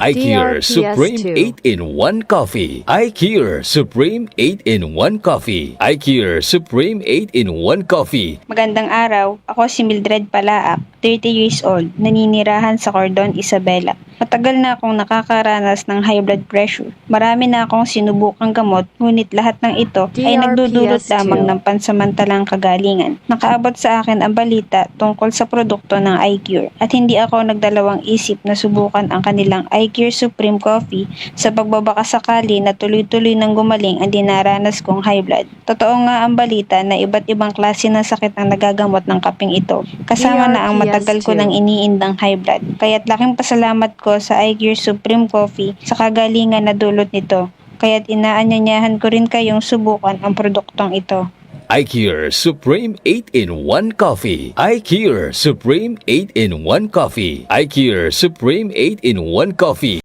iCure Supreme DRPS2. 8-in-1 Coffee. iCure Supreme 8-in-1 Coffee. iCure Supreme 8-in-1 Coffee. Magandang araw, ako si Mildred Palaak, 30 years old, naninirahan sa Cordon, Isabela. Matagal na akong nakakaranas ng high blood pressure. Marami na akong sinubukang gamot, ngunit lahat ng ito ay nagdudulot DRPS2. lamang ng pansamantalang kagalingan. Nakaabot sa akin ang balita tungkol sa produkto ng iCure at hindi ako nagdalawang isip na subukan ang kanilang iCure Supreme Coffee sa pagbabakasakali na tuloy-tuloy nang gumaling ang dinaranas kong high blood. Totoo nga ang balita na iba't ibang klase ng sakit ang nagagamot ng kapeng ito, kasama na ang matagal ko nang iniindang high blood. Kaya't laking pasalamat ko sa iCure Supreme Coffee sa kagalingan na dulot nito. Kaya't inaanyayahan ko rin kayong subukan ang produktong ito. iCure Supreme 8-in-1 Coffee. iCure Supreme 8-in-1 Coffee. iCure Supreme 8-in-1 Coffee.